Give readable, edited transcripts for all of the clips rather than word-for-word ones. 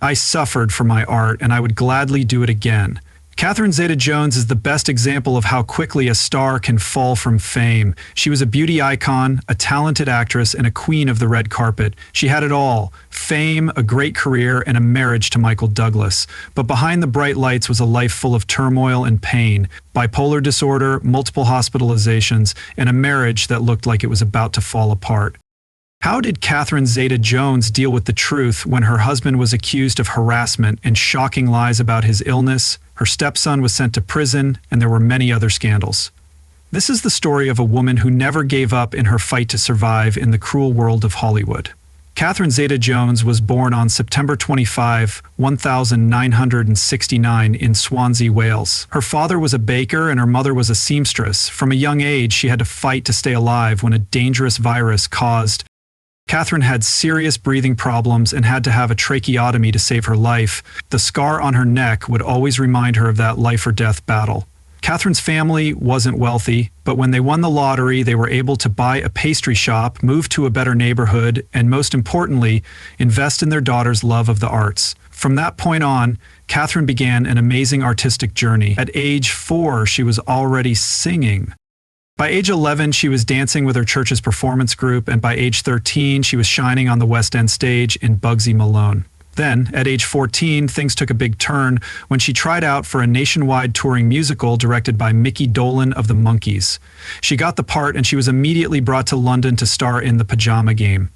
I suffered for my art, and I would gladly do it again. Catherine Zeta-Jones is the best example of how quickly a star can fall from fame. She was a beauty icon, a talented actress, and a queen of the red carpet. She had it all: fame, a great career, and a marriage to Michael Douglas. But behind the bright lights was a life full of turmoil and pain: bipolar disorder, multiple hospitalizations, and a marriage that looked like it was about to fall apart. How did Catherine Zeta-Jones deal with the truth when her husband was accused of harassment and shocking lies about his illness? Her stepson was sent to prison, and there were many other scandals. This is the story of a woman who never gave up in her fight to survive in the cruel world of Hollywood. Catherine Zeta-Jones was born on September 25, 1969 in Swansea, Wales. Her father was a baker and her mother was a seamstress. From a young age, she had to fight to stay alive when a dangerous virus caused. Catherine had serious breathing problems and had to have a tracheotomy to save her life. The scar on her neck would always remind her of that life-or-death battle. Catherine's family wasn't wealthy, but when they won the lottery, they were able to buy a pastry shop, move to a better neighborhood, and most importantly, invest in their daughter's love of the arts. From that point on, Catherine began an amazing artistic journey. At age 4, she was already singing. By age 11, she was dancing with her church's performance group, and by age 13, she was shining on the West End stage in Bugsy Malone. Then, at age 14, things took a big turn when she tried out for a nationwide touring musical directed by Mickey Dolenz of the Monkees. She got the part, and she was immediately brought to London to star in The Pajama Game.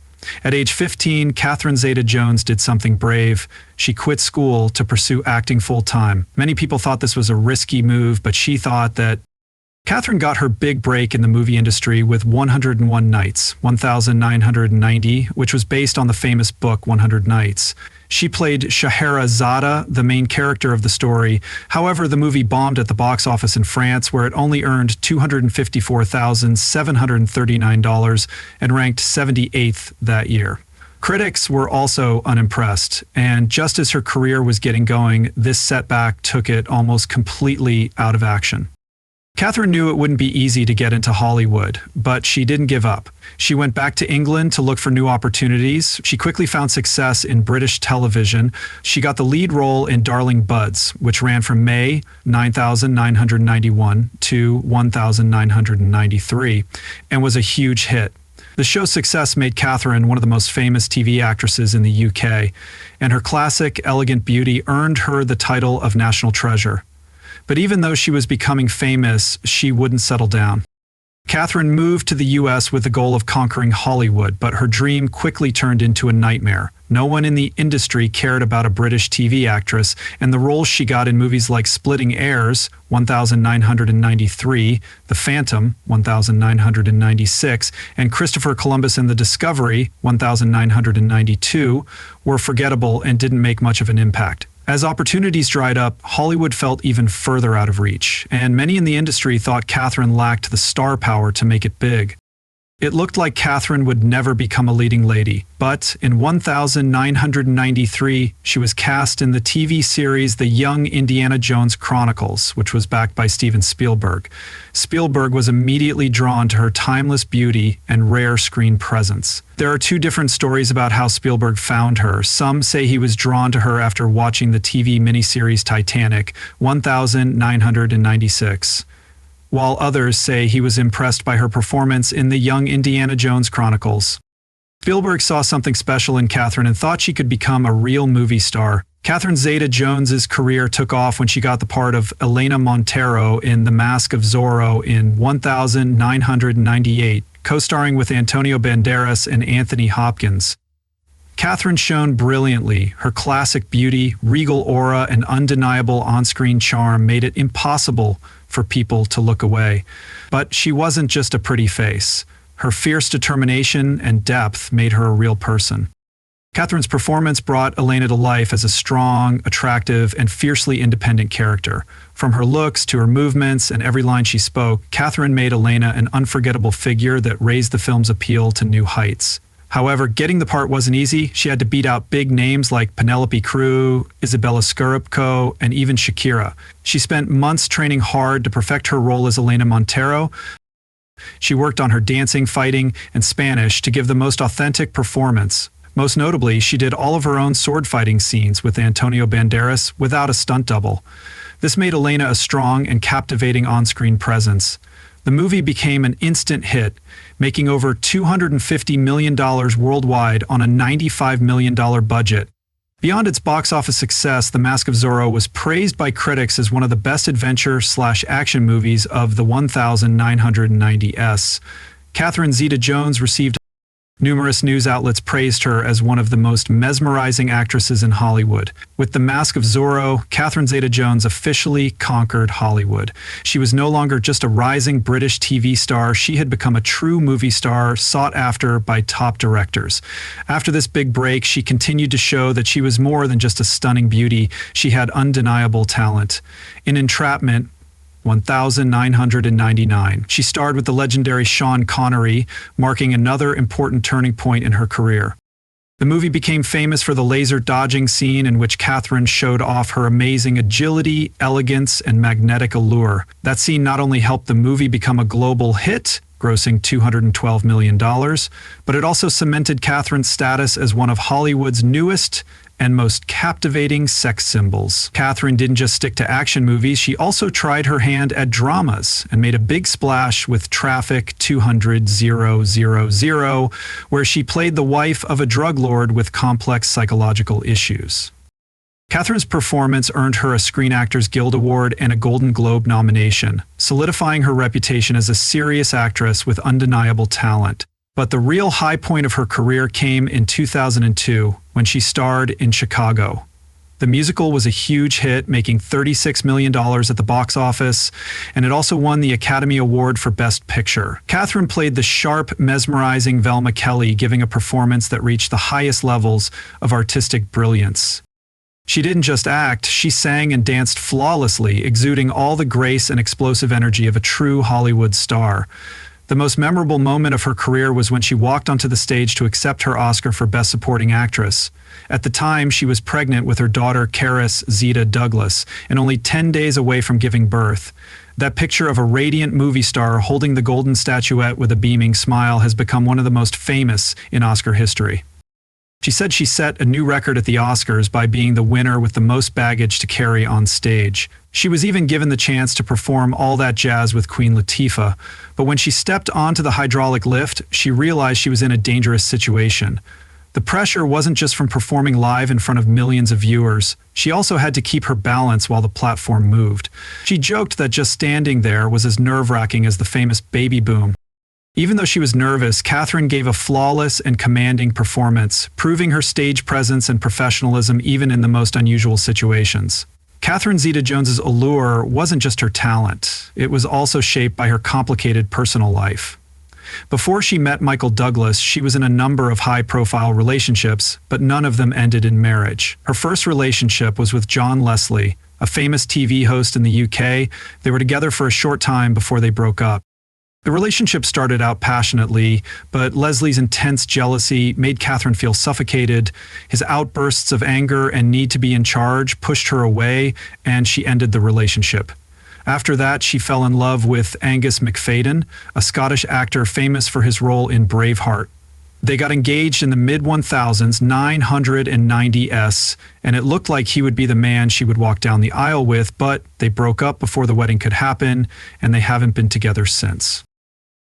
At age 15, Catherine Zeta-Jones did something brave. She quit school to pursue acting full-time. Many people thought this was a risky move, but she thought that Catherine got her big break in the movie industry with 101 Nights, 1990, which was based on the famous book 100 Nights. She played Zeta, the main character of the story. However, the movie bombed at the box office in France, where it only earned $254,739 and ranked 78th that year. Critics were also unimpressed, and just as her career was getting going, this setback took it almost completely out of action. Catherine knew it wouldn't be easy to get into Hollywood, but she didn't give up. She went back to England to look for new opportunities. She quickly found success in British television. She got the lead role in Darling Buds, which ran from May 9,991 to 1,993, and was a huge hit. The show's success made Catherine one of the most famous TV actresses in the UK, and her classic, elegant beauty earned her the title of National Treasure. But even though she was becoming famous, she wouldn't settle down. Catherine moved to the US with the goal of conquering Hollywood, but her dream quickly turned into a nightmare. No one in the industry cared about a British TV actress, and the roles she got in movies like Splitting Heirs, 1993, The Phantom, 1996, and Christopher Columbus and the Discovery, 1992, were forgettable and didn't make much of an impact. As opportunities dried up, Hollywood felt even further out of reach, and many in the industry thought Catherine lacked the star power to make it big. It looked like Catherine would never become a leading lady, but in 1993, she was cast in the TV series The Young Indiana Jones Chronicles, which was backed by Steven Spielberg. Spielberg was immediately drawn to her timeless beauty and rare screen presence. There are two different stories about how Spielberg found her. Some say he was drawn to her after watching the TV miniseries Titanic, 1996. While others say he was impressed by her performance in The Young Indiana Jones Chronicles. Spielberg saw something special in Catherine and thought she could become a real movie star. Catherine Zeta-Jones's career took off when she got the part of Elena Montero in The Mask of Zorro in 1998, co-starring with Antonio Banderas and Anthony Hopkins. Catherine shone brilliantly. Her classic beauty, regal aura, and undeniable on-screen charm made it impossible for people to look away. But she wasn't just a pretty face. Her fierce determination and depth made her a real person. Catherine's performance brought Elena to life as a strong, attractive, and fiercely independent character. From her looks to her movements and every line she spoke, Catherine made Elena an unforgettable figure that raised the film's appeal to new heights. However, getting the part wasn't easy. She had to beat out big names like Penelope Cruz, Isabella Scorupco, and even Shakira. She spent months training hard to perfect her role as Elena Montero. She worked on her dancing, fighting, and Spanish to give the most authentic performance. Most notably, she did all of her own sword fighting scenes with Antonio Banderas without a stunt double. This made Elena a strong and captivating on-screen presence. The movie became an instant hit, making over $250 million worldwide on a $95 million budget. Beyond its box office success, The Mask of Zorro was praised by critics as one of the best adventure/action movies of the 1990s. Catherine Zeta-Jones received numerous news outlets praised her as one of the most mesmerizing actresses in Hollywood. With The Mask of Zorro, Catherine Zeta-Jones officially conquered Hollywood. She was no longer just a rising British TV star, she had become a true movie star sought after by top directors. After this big break, she continued to show that she was more than just a stunning beauty, she had undeniable talent. In Entrapment, 1999. She starred with the legendary Sean Connery, marking another important turning point in her career. The movie became famous for the laser dodging scene in which Catherine showed off her amazing agility, elegance, and magnetic allure. That scene not only helped the movie become a global hit, grossing $212 million, but it also cemented Catherine's status as one of Hollywood's newest and most captivating sex symbols. Catherine didn't just stick to action movies, she also tried her hand at dramas and made a big splash with Traffic 200,000, where she played the wife of a drug lord with complex psychological issues. Catherine's performance earned her a Screen Actors Guild Award and a Golden Globe nomination, solidifying her reputation as a serious actress with undeniable talent. But the real high point of her career came in 2002, when she starred in Chicago. The musical was a huge hit, making $36 million at the box office, and it also won the Academy Award for Best Picture. Catherine played the sharp, mesmerizing Velma Kelly, giving a performance that reached the highest levels of artistic brilliance. She didn't just act, she sang and danced flawlessly, exuding all the grace and explosive energy of a true Hollywood star. The most memorable moment of her career was when she walked onto the stage to accept her Oscar for Best Supporting Actress. At the time, she was pregnant with her daughter Karis Zeta Douglas, and only 10 days away from giving birth. That picture of a radiant movie star holding the golden statuette with a beaming smile has become one of the most famous in Oscar history. She said she set a new record at the Oscars by being the winner with the most baggage to carry on stage. She was even given the chance to perform All That Jazz with Queen Latifah, but when she stepped onto the hydraulic lift, she realized she was in a dangerous situation. The pressure wasn't just from performing live in front of millions of viewers. She also had to keep her balance while the platform moved. She joked that just standing there was as nerve-wracking as the famous baby boom. Even though she was nervous, Catherine gave a flawless and commanding performance, proving her stage presence and professionalism even in the most unusual situations. Catherine Zeta-Jones's allure wasn't just her talent, it was also shaped by her complicated personal life. Before she met Michael Douglas, she was in a number of high-profile relationships, but none of them ended in marriage. Her first relationship was with John Leslie, a famous TV host in the UK. They were together for a short time before they broke up. The relationship started out passionately, but Leslie's intense jealousy made Catherine feel suffocated. His outbursts of anger and need to be in charge pushed her away, and she ended the relationship. After that, she fell in love with Angus McFadden, a Scottish actor famous for his role in Braveheart. They got engaged in the mid-1990s, and it looked like he would be the man she would walk down the aisle with, but they broke up before the wedding could happen, and they haven't been together since.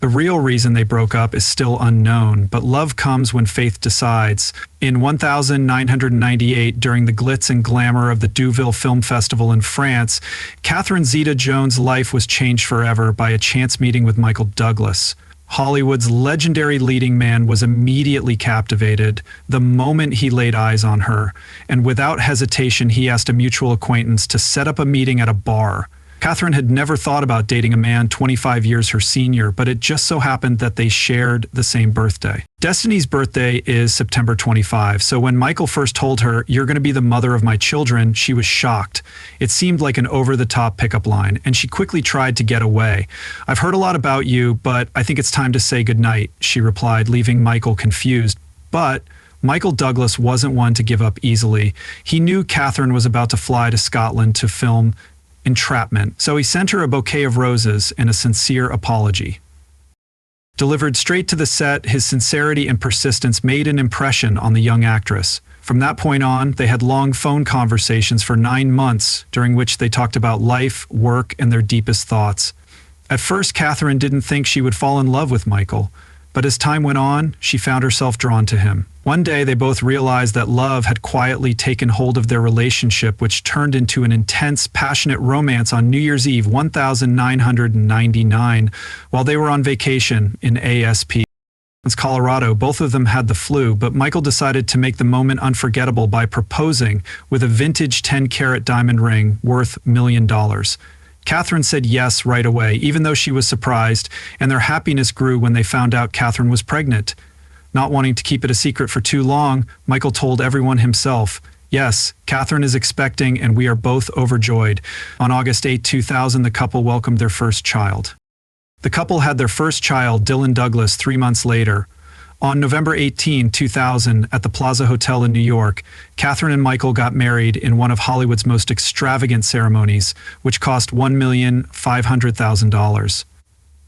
The real reason they broke up is still unknown, but love comes when faith decides. In 1998, during the glitz and glamour of the Deauville Film Festival in France, Catherine Zeta-Jones' life was changed forever by a chance meeting with Michael Douglas. Hollywood's legendary leading man was immediately captivated the moment he laid eyes on her, and without hesitation he asked a mutual acquaintance to set up a meeting at a bar. Catherine had never thought about dating a man 25 years her senior, but it just so happened that they shared the same birthday. Destiny's birthday is September 25, so when Michael first told her, "You're going to be the mother of my children," she was shocked. It seemed like an over-the-top pickup line, and she quickly tried to get away. "I've heard a lot about you, but I think it's time to say goodnight," she replied, leaving Michael confused. But Michael Douglas wasn't one to give up easily. He knew Catherine was about to fly to Scotland to film Entrapment, so he sent her a bouquet of roses and a sincere apology. Delivered straight to the set, his sincerity and persistence made an impression on the young actress. From that point on, they had long phone conversations for 9 months, during which they talked about life, work, and their deepest thoughts. At first, Catherine didn't think she would fall in love with Michael, but as time went on, she found herself drawn to him. One day, they both realized that love had quietly taken hold of their relationship, which turned into an intense, passionate romance on New Year's Eve 1999, while they were on vacation in ASP, Colorado. Both of them had the flu, but Michael decided to make the moment unforgettable by proposing with a vintage 10-carat diamond ring worth $1 million. Catherine said yes right away, even though she was surprised, and their happiness grew when they found out Catherine was pregnant. Not wanting to keep it a secret for too long, Michael told everyone himself, "Yes, Catherine is expecting and we are both overjoyed." On August 8, 2000, the couple welcomed their first child. The couple had their first child, Dylan Douglas, 3 months later. On November 18, 2000, at the Plaza Hotel in New York, Catherine and Michael got married in one of Hollywood's most extravagant ceremonies, which cost $1,500,000.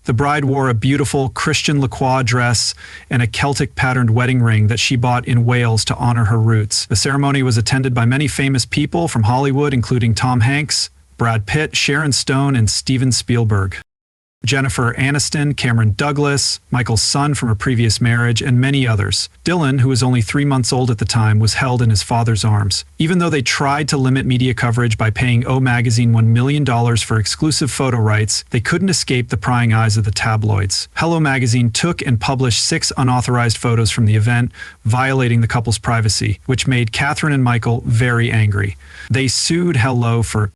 The bride wore a beautiful Christian Lacroix dress and a Celtic-patterned wedding ring that she bought in Wales to honor her roots. The ceremony was attended by many famous people from Hollywood, including Tom Hanks, Brad Pitt, Sharon Stone, and Steven Spielberg. Jennifer Aniston, Cameron Douglas, Michael's son from a previous marriage, and many others. Dylan, who was only 3 months old at the time, was held in his father's arms. Even though they tried to limit media coverage by paying O Magazine $1 million for exclusive photo rights, they couldn't escape the prying eyes of the tabloids. Hello Magazine took and published 6 unauthorized photos from the event, violating the couple's privacy, which made Catherine and Michael very angry. They sued Hello for.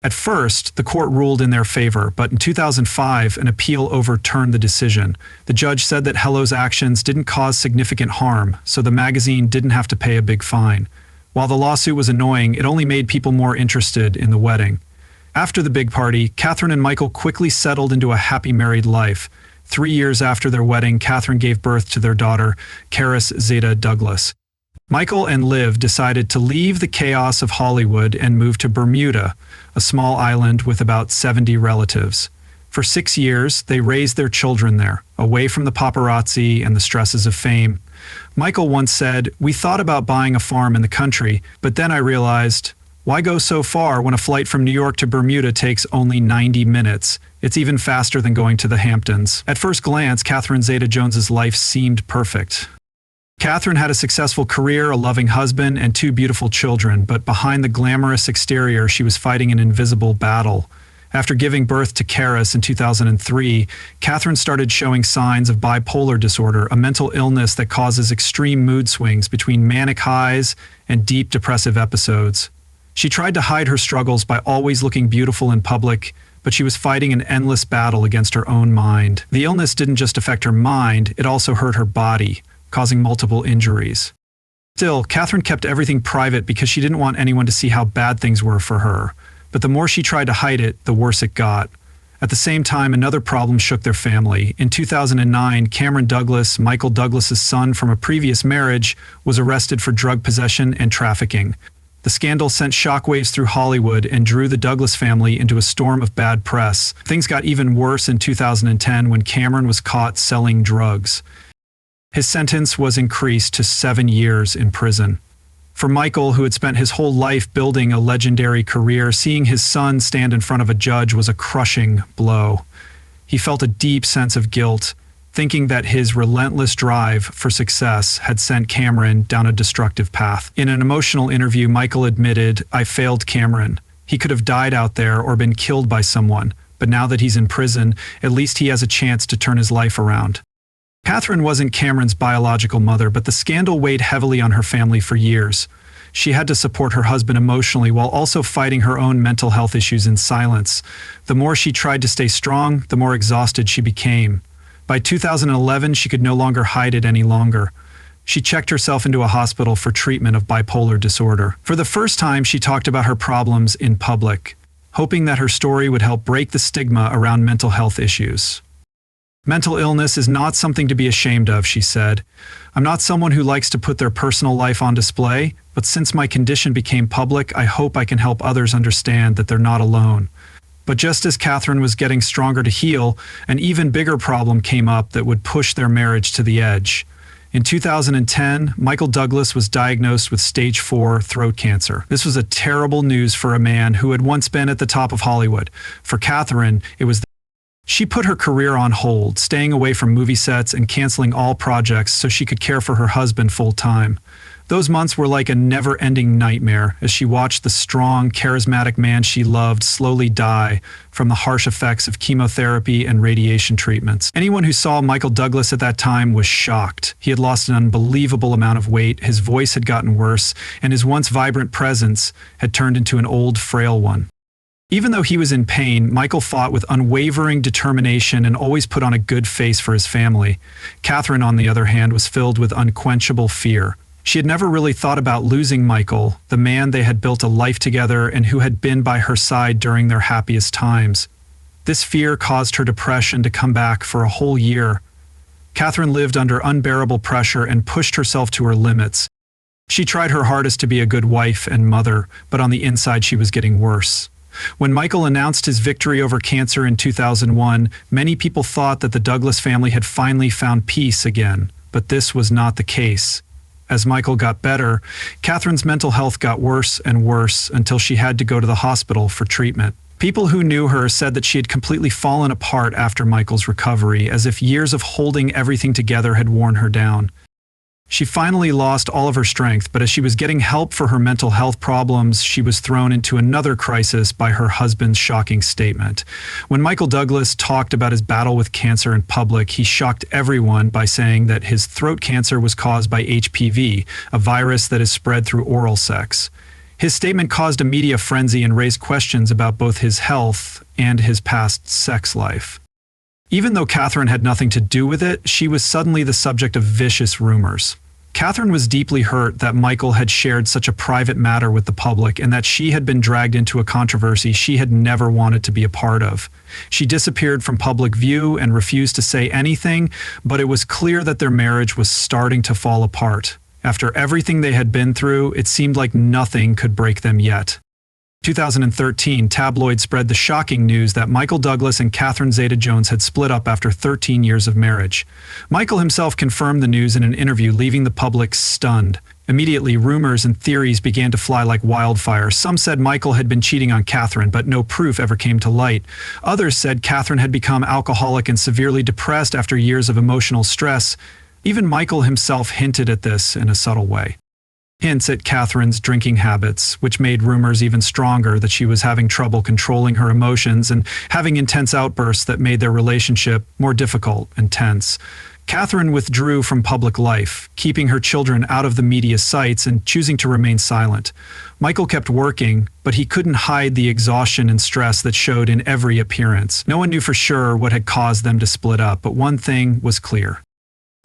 At first, the court ruled in their favor, but in 2005, an appeal overturned the decision. The judge said that Hello's actions didn't cause significant harm, so the magazine didn't have to pay a big fine. While the lawsuit was annoying, it only made people more interested in the wedding. After the big party, Catherine and Michael quickly settled into a happy married life. 3 years after their wedding, Catherine gave birth to their daughter, Karis Zeta Douglas. Michael and Liv decided to leave the chaos of Hollywood and move to Bermuda, a small island with about 70 relatives. For 6 years, they raised their children there, away from the paparazzi and the stresses of fame. Michael once said, "We thought about buying a farm in the country, but then I realized, why go so far when a flight from New York to Bermuda takes only 90 minutes? It's even faster than going to the Hamptons." At first glance, Catherine Zeta-Jones's life seemed perfect. Catherine had a successful career, a loving husband, and 2 beautiful children, but behind the glamorous exterior, she was fighting an invisible battle. After giving birth to Karis in 2003, Catherine started showing signs of bipolar disorder, a mental illness that causes extreme mood swings between manic highs and deep depressive episodes. She tried to hide her struggles by always looking beautiful in public, but she was fighting an endless battle against her own mind. The illness didn't just affect her mind, it also hurt her body, causing multiple injuries. Still, Catherine kept everything private because she didn't want anyone to see how bad things were for her. But the more she tried to hide it, the worse it got. At the same time, another problem shook their family. In 2009, Cameron Douglas, Michael Douglas's son from a previous marriage, was arrested for drug possession and trafficking. The scandal sent shockwaves through Hollywood and drew the Douglas family into a storm of bad press. Things got even worse in 2010 when Cameron was caught selling drugs. His sentence was increased to 7 years in prison. For Michael, who had spent his whole life building a legendary career, seeing his son stand in front of a judge was a crushing blow. He felt a deep sense of guilt, thinking that his relentless drive for success had sent Cameron down a destructive path. In an emotional interview, Michael admitted, "I failed Cameron. He could have died out there or been killed by someone, but now that he's in prison, at least he has a chance to turn his life around." Catherine wasn't Cameron's biological mother, but the scandal weighed heavily on her family for years. She had to support her husband emotionally while also fighting her own mental health issues in silence. The more she tried to stay strong, the more exhausted she became. By 2011, she could no longer hide it any longer. She checked herself into a hospital for treatment of bipolar disorder. For the first time, she talked about her problems in public, hoping that her story would help break the stigma around mental health issues. "Mental illness is not something to be ashamed of," she said. "I'm not someone who likes to put their personal life on display, but since my condition became public, I hope I can help others understand that they're not alone." But just as Catherine was getting stronger to heal, an even bigger problem came up that would push their marriage to the edge. In 2010, Michael Douglas was diagnosed with stage 4 throat cancer. This was a terrible news for a man who had once been at the top of Hollywood. For Catherine, it was she put her career on hold, staying away from movie sets and canceling all projects so she could care for her husband full-time. Those months were like a never-ending nightmare as she watched the strong, charismatic man she loved slowly die from the harsh effects of chemotherapy and radiation treatments. Anyone who saw Michael Douglas at that time was shocked. He had lost an unbelievable amount of weight, his voice had gotten worse, and his once vibrant presence had turned into an old, frail one. Even though he was in pain, Michael fought with unwavering determination and always put on a good face for his family. Catherine, on the other hand, was filled with unquenchable fear. She had never really thought about losing Michael, the man they had built a life together and who had been by her side during their happiest times. This fear caused her depression to come back for a whole year. Catherine lived under unbearable pressure and pushed herself to her limits. She tried her hardest to be a good wife and mother, but on the inside she was getting worse. When Michael announced his victory over cancer in 2001, many people thought that the Douglas family had finally found peace again, but this was not the case. As Michael got better, Catherine's mental health got worse and worse until she had to go to the hospital for treatment. People who knew her said that she had completely fallen apart after Michael's recovery, as if years of holding everything together had worn her down. She finally lost all of her strength, but as she was getting help for her mental health problems, she was thrown into another crisis by her husband's shocking statement. When Michael Douglas talked about his battle with cancer in public, he shocked everyone by saying that his throat cancer was caused by HPV, a virus that is spread through oral sex. His statement caused a media frenzy and raised questions about both his health and his past sex life. Even though Catherine had nothing to do with it, she was suddenly the subject of vicious rumors. Catherine was deeply hurt that Michael had shared such a private matter with the public and that she had been dragged into a controversy she had never wanted to be a part of. She disappeared from public view and refused to say anything, but it was clear that their marriage was starting to fall apart. After everything they had been through, it seemed like nothing could break them yet. 2013, tabloids spread the shocking news that Michael Douglas and Catherine Zeta-Jones had split up after 13 years of marriage. Michael himself confirmed the news in an interview, leaving the public stunned. Immediately, rumors and theories began to fly like wildfire. Some said Michael had been cheating on Catherine, but no proof ever came to light. Others said Catherine had become alcoholic and severely depressed after years of emotional stress. Even Michael himself hinted at this in a subtle way. Hints at Catherine's drinking habits, which made rumors even stronger that she was having trouble controlling her emotions and having intense outbursts that made their relationship more difficult and tense. Catherine withdrew from public life, keeping her children out of the media's sights and choosing to remain silent. Michael kept working, but he couldn't hide the exhaustion and stress that showed in every appearance. No one knew for sure what had caused them to split up, but one thing was clear.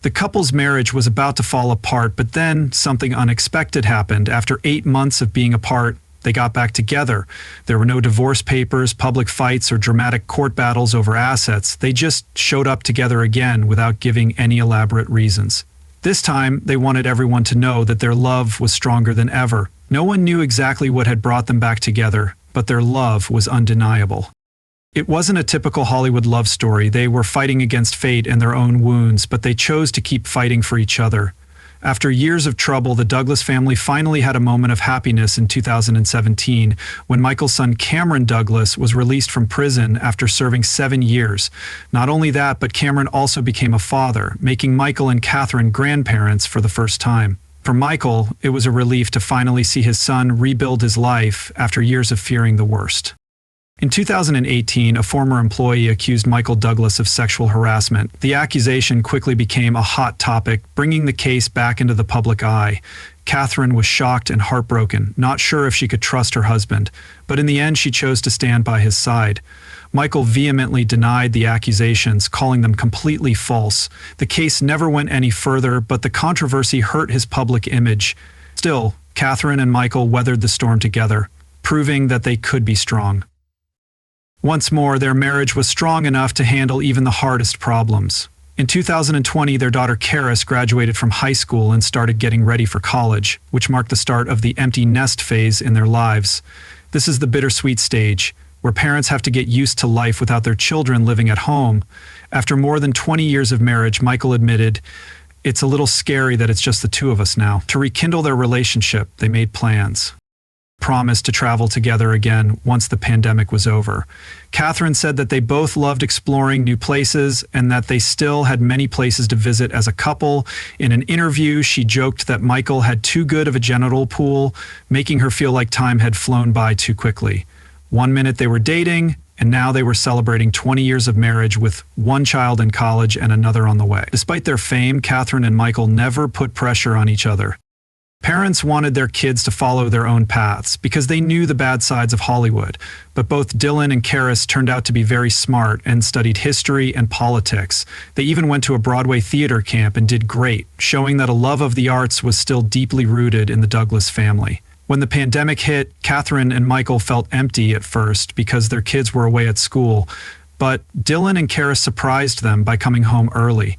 The couple's marriage was about to fall apart, but then something unexpected happened. After 8 months of being apart, they got back together. There were no divorce papers, public fights, or dramatic court battles over assets. They just showed up together again without giving any elaborate reasons. This time, they wanted everyone to know that their love was stronger than ever. No one knew exactly what had brought them back together, but their love was undeniable. It wasn't a typical Hollywood love story. They were fighting against fate and their own wounds, but they chose to keep fighting for each other. After years of trouble, the Douglas family finally had a moment of happiness in 2017 when Michael's son Cameron Douglas was released from prison after serving 7 years. Not only that, but Cameron also became a father, making Michael and Catherine grandparents for the first time. For Michael, it was a relief to finally see his son rebuild his life after years of fearing the worst. In 2018, a former employee accused Michael Douglas of sexual harassment. The accusation quickly became a hot topic, bringing the case back into the public eye. Catherine was shocked and heartbroken, not sure if she could trust her husband, but in the end she chose to stand by his side. Michael vehemently denied the accusations, calling them completely false. The case never went any further, but the controversy hurt his public image. Still, Catherine and Michael weathered the storm together, proving that they could be strong. Once more, their marriage was strong enough to handle even the hardest problems. In 2020, their daughter Karis graduated from high school and started getting ready for college, which marked the start of the empty nest phase in their lives. This is the bittersweet stage. where parents have to get used to life without their children living at home. After more than 20 years of marriage, Michael admitted, "It's a little scary that it's just the two of us now." To rekindle their relationship, they made plans. Promised to travel together again once the pandemic was over. Catherine said that they both loved exploring new places and that they still had many places to visit as a couple. In an interview, she joked that Michael had too good of a genital pool, making her feel like time had flown by too quickly. One minute they were dating, and now they were celebrating 20 years of marriage with one child in college and another on the way. Despite their fame, Catherine and Michael never put pressure on each other. Parents wanted their kids to follow their own paths because they knew the bad sides of Hollywood, but both Dylan and Karis turned out to be very smart and studied history and politics. They even went to a Broadway theater camp and did great, showing that a love of the arts was still deeply rooted in the Douglas family. When the pandemic hit, Catherine and Michael felt empty at first because their kids were away at school, but Dylan and Karis surprised them by coming home early.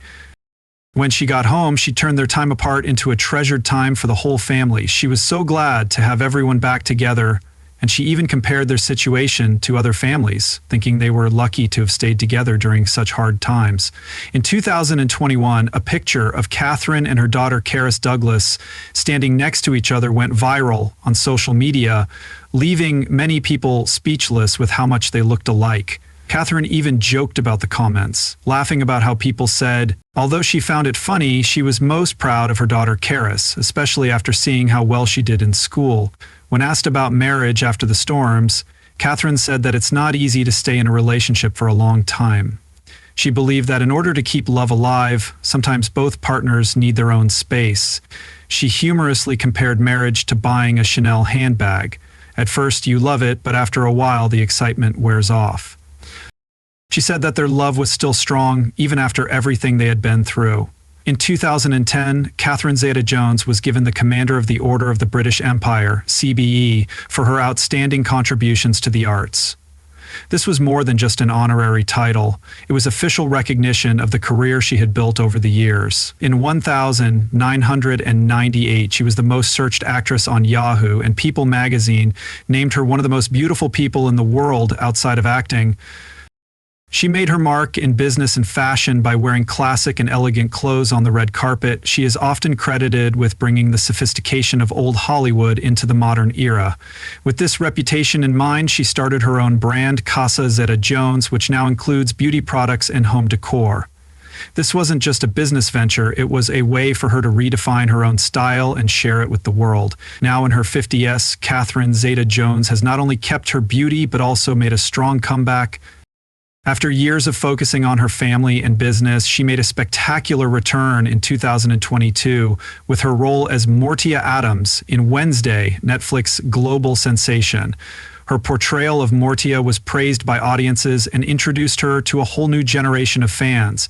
When she got home, she turned their time apart into a treasured time for the whole family. She was so glad to have everyone back together, and she even compared their situation to other families, thinking they were lucky to have stayed together during such hard times. In 2021, a picture of Catherine and her daughter Karis Douglas standing next to each other went viral on social media, leaving many people speechless with how much they looked alike. Catherine even joked about the comments, laughing about how people said, although she found it funny, she was most proud of her daughter Karis, especially after seeing how well she did in school. When asked about marriage after the storms, Catherine said that it's not easy to stay in a relationship for a long time. She believed that in order to keep love alive, sometimes both partners need their own space. She humorously compared marriage to buying a Chanel handbag. At first you love it, but after a while the excitement wears off. She said that their love was still strong even after everything they had been through. In 2010, Catherine Zeta-Jones was given the Commander of the Order of the British Empire, CBE, for her outstanding contributions to the arts. This was more than just an honorary title. It was official recognition of the career she had built over the years. In 1998, she was the most searched actress on Yahoo, and People magazine named her one of the most beautiful people in the world outside of acting. She made her mark in business and fashion by wearing classic and elegant clothes on the red carpet. She is often credited with bringing the sophistication of old Hollywood into the modern era. With this reputation in mind, she started her own brand, Casa Zeta-Jones, which now includes beauty products and home decor. This wasn't just a business venture, it was a way for her to redefine her own style and share it with the world. Now in her 50s, Catherine Zeta-Jones has not only kept her beauty, but also made a strong comeback. After years of focusing on her family and business, she made a spectacular return in 2022 with her role as Mortia Adams in Wednesday, Netflix global sensation. Her portrayal of Mortia was praised by audiences and introduced her to a whole new generation of fans.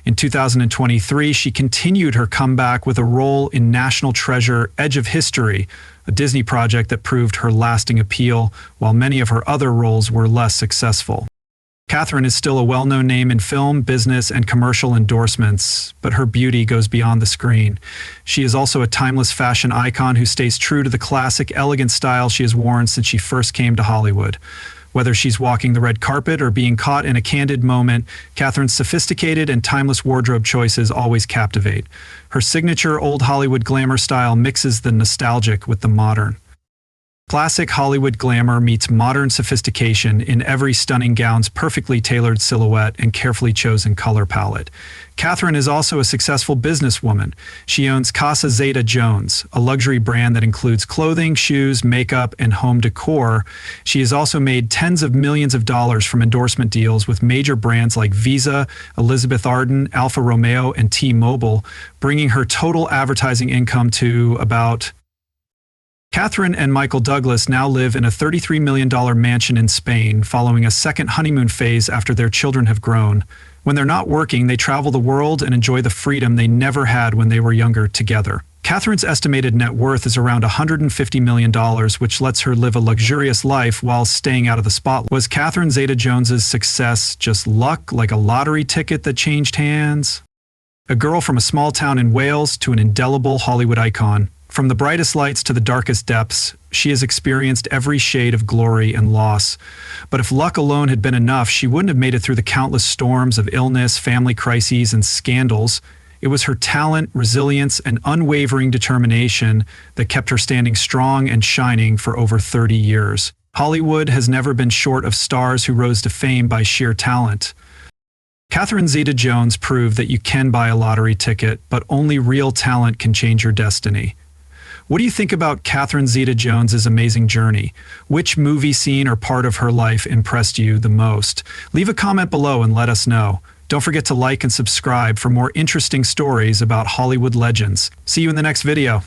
In 2023, she continued her comeback with a role in National Treasure: Edge of History, a Disney project that proved her lasting appeal, while many of her other roles were less successful. Catherine is still a well-known name in film, business, and commercial endorsements, but her beauty goes beyond the screen. She is also a timeless fashion icon who stays true to the classic, elegant style she has worn since she first came to Hollywood. Whether she's walking the red carpet or being caught in a candid moment, Catherine's sophisticated and timeless wardrobe choices always captivate. Her signature old Hollywood glamour style mixes the nostalgic with the modern. Classic Hollywood glamour meets modern sophistication in every stunning gown's perfectly tailored silhouette and carefully chosen color palette. Catherine is also a successful businesswoman. She owns Casa Zeta-Jones, a luxury brand that includes clothing, shoes, makeup, and home decor. She has also made tens of millions of dollars from endorsement deals with major brands like Visa, Elizabeth Arden, Alfa Romeo, and T-Mobile, bringing her total advertising income to about... Catherine and Michael Douglas now live in a $33 million mansion in Spain, following a second honeymoon phase after their children have grown. When they're not working, they travel the world and enjoy the freedom they never had when they were younger together. Catherine's estimated net worth is around $150 million, which lets her live a luxurious life while staying out of the spotlight. Was Catherine Zeta-Jones's success just luck, like a lottery ticket that changed hands? A girl from a small town in Wales to an indelible Hollywood icon. From the brightest lights to the darkest depths, She has experienced every shade of glory and loss. But if luck alone had been enough, she wouldn't have made it through the countless storms of illness, family crises, and scandals. It was her talent, resilience, and unwavering determination that kept her standing strong and shining for over 30 years. Hollywood has never been short of stars who rose to fame by sheer talent. Catherine Zeta-Jones proved that you can buy a lottery ticket, but only real talent can change your destiny. What do you think about Catherine Zeta-Jones's amazing journey? Which movie scene or part of her life impressed you the most? Leave a comment below and let us know. Don't forget to like and subscribe for more interesting stories about Hollywood legends. See you in the next video.